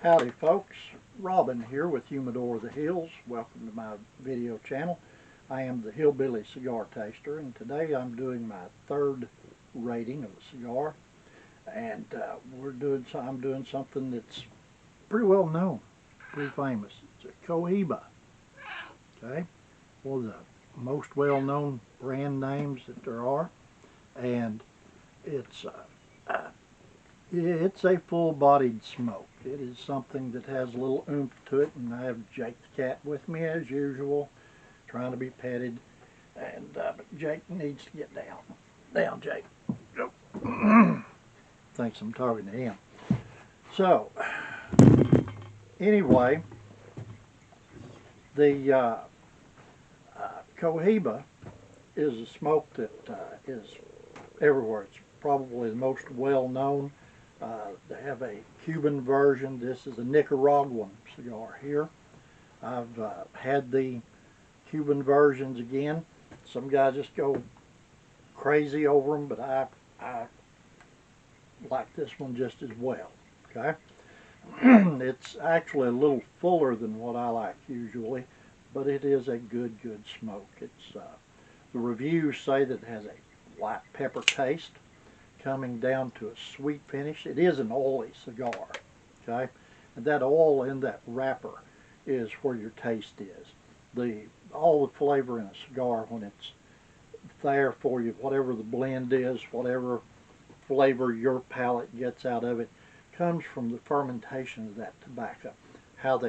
Howdy folks, Robin here with Humidor of the Hills. Welcome to my video channel. I am the Hillbilly Cigar Taster, and today I'm doing my third rating of a cigar, and I'm doing something that's pretty well known, pretty famous. It's a Cohiba. Okay, one of the most well-known brand names that there are, and it's a full-bodied smoke. It is something that has a little oomph to it, and I have Jake the cat with me as usual, trying to be petted, and but Jake needs to get down. Down, Jake. Thinks I'm talking to him. So, anyway, the Cohiba is a smoke that is everywhere. It's probably the most well-known. They have a Cuban version. This is a Nicaraguan cigar here. I've had the Cuban versions again. Some guys just go crazy over them, but I like this one just as well. Okay, it's actually a little fuller than what I like usually, but it is a good smoke. It's the reviews say that it has a white pepper taste, coming down to a sweet finish. It is an oily cigar, okay? And that oil in that wrapper is where your taste is. All the flavor in a cigar, when it's there for you, whatever the blend is, whatever flavor your palate gets out of it, comes from the fermentation of that tobacco. How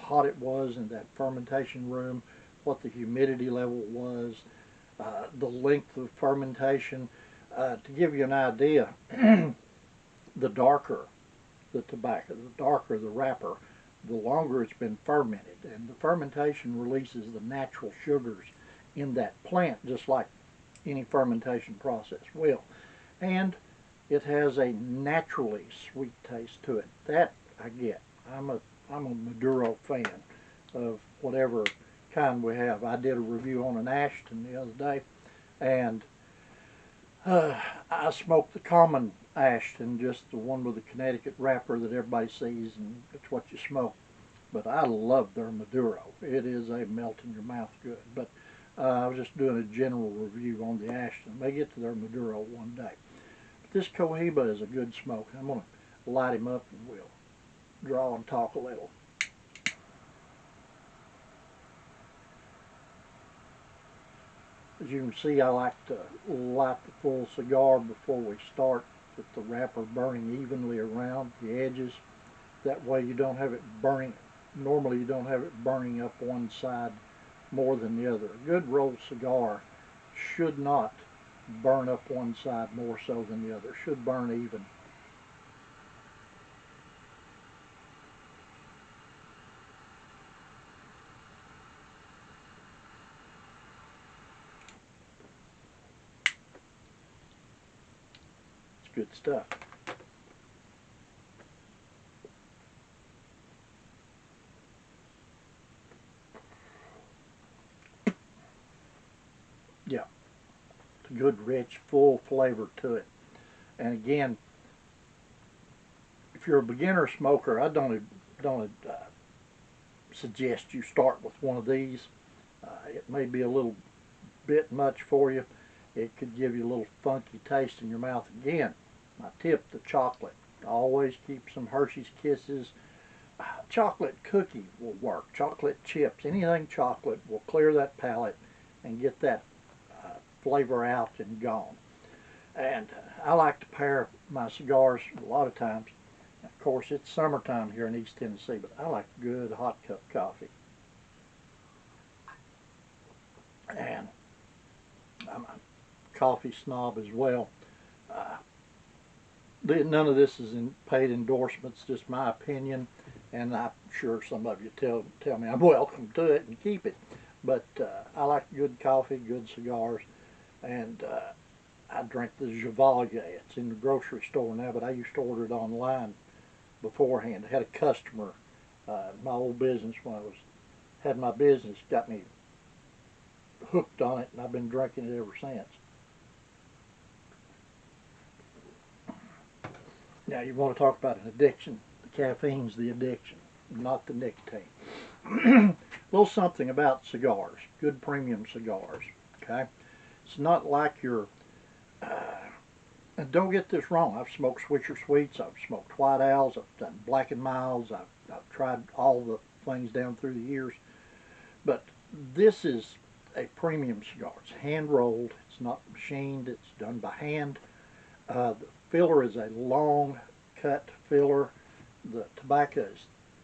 hot it was in that fermentation room, what the humidity level was, the length of fermentation. To give you an idea, the darker the tobacco, the darker the wrapper, the longer it's been fermented. And the fermentation releases the natural sugars in that plant, just like any fermentation process will. And it has a naturally sweet taste to it. That I get. I'm a Maduro fan of whatever kind we have. I did a review on an Ashton the other day, and I smoked the common Ashton, just the one with the Connecticut wrapper that everybody sees, and it's what you smoke. But I love their Maduro. It is a melt in your mouth good. But I was just doing a general review on the Ashton. May get to their Maduro one day. But this Cohiba is a good smoke. I'm going to light him up and we'll draw and talk a little. As you can see, I like to light the full cigar before we start, with the wrapper burning evenly around the edges. That way you don't have it burning. Normally you don't have it burning up one side more than the other. A good rolled cigar should not burn up one side more so than the other. It should burn even. Good stuff. Yeah, it's a good, rich, full flavor to it. And again, if you're a beginner smoker, I don't suggest you start with one of these. It may be a little bit much for you. It could give you a little funky taste in your mouth. Again, my tip, the chocolate. Always keep some Hershey's Kisses. Chocolate cookie will work. Chocolate chips, anything chocolate will clear that palate and get that flavor out and gone. And I like to pair my cigars a lot of times. Of course, it's summertime here in East Tennessee, but I like good hot cup coffee. And I'm a coffee snob as well. None of this is in paid endorsements, just my opinion, and I'm sure some of you tell me I'm welcome to it and keep it. But I like good coffee, good cigars, and I drink the Chevalier. It's in the grocery store now, but I used to order it online beforehand. I had a customer, my old business when I had my business, got me hooked on it, and I've been drinking it ever since. Now you want to talk about an addiction. The Caffeine's the addiction, not the nicotine. A little something about cigars, good premium cigars. Okay, it's not like your. And don't get this wrong. I've smoked Swisher Sweets. I've smoked White Owls. I've done Black and Milds. I've tried all the things down through the years. But this is a premium cigar. It's hand rolled. It's not machined. It's done by hand. The filler is a long cut filler. The tobacco is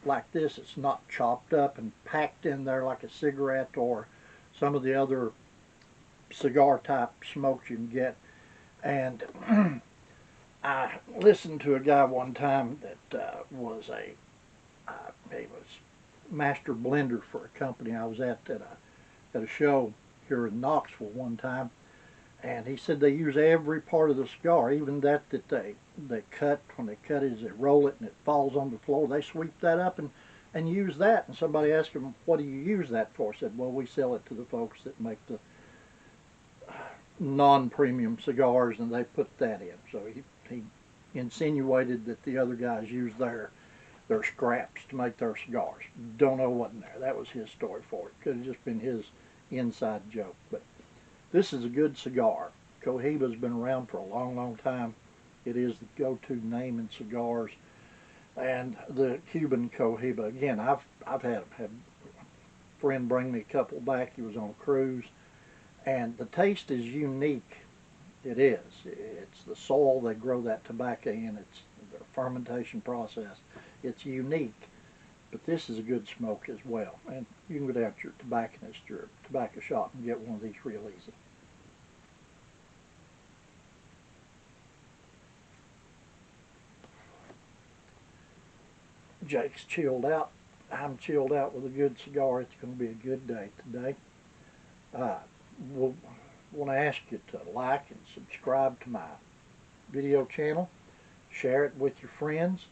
like this. It's not chopped up and packed in there like a cigarette or some of the other cigar type smokes you can get. And I listened to a guy one time that he was master blender for a company I was at a show here in Knoxville one time, and he said they use every part of the cigar, even that they cut. When they cut it, as they roll it and it falls on the floor, they sweep that up and use that. And somebody asked him, "What do you use that for?" He said, "Well, we sell it to the folks that make the non-premium cigars, and they put that in." So he insinuated that the other guys use their scraps to make their cigars. Don't know what in there. That was his story for it. Could have just been his inside joke. But this is a good cigar. Cohiba's been around for a long, long time. It is the go-to name in cigars. And the Cuban Cohiba, again, I've had a friend bring me a couple back. He was on a cruise. And the taste is unique. It is. It's the soil they grow that tobacco in. It's their fermentation process. It's unique. But this is a good smoke as well. And you can go down to your tobacconist or tobacco shop and get one of these real easy. Jake's chilled out. I'm chilled out with a good cigar. It's going to be a good day today. We'll want to ask you to like and subscribe to my video channel. Share it with your friends.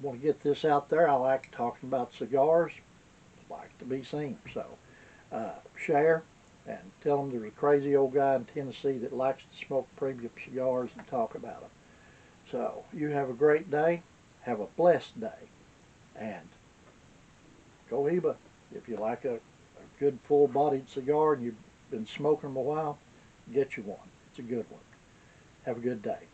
Want to get this out there. I like talking about cigars. Like to be seen. So share and tell them there's a crazy old guy in Tennessee that likes to smoke premium cigars and talk about them. So you have a great day. Have a blessed day. And Cohiba, if you like a good full-bodied cigar and you've been smoking them a while, get you one. It's a good one. Have a good day.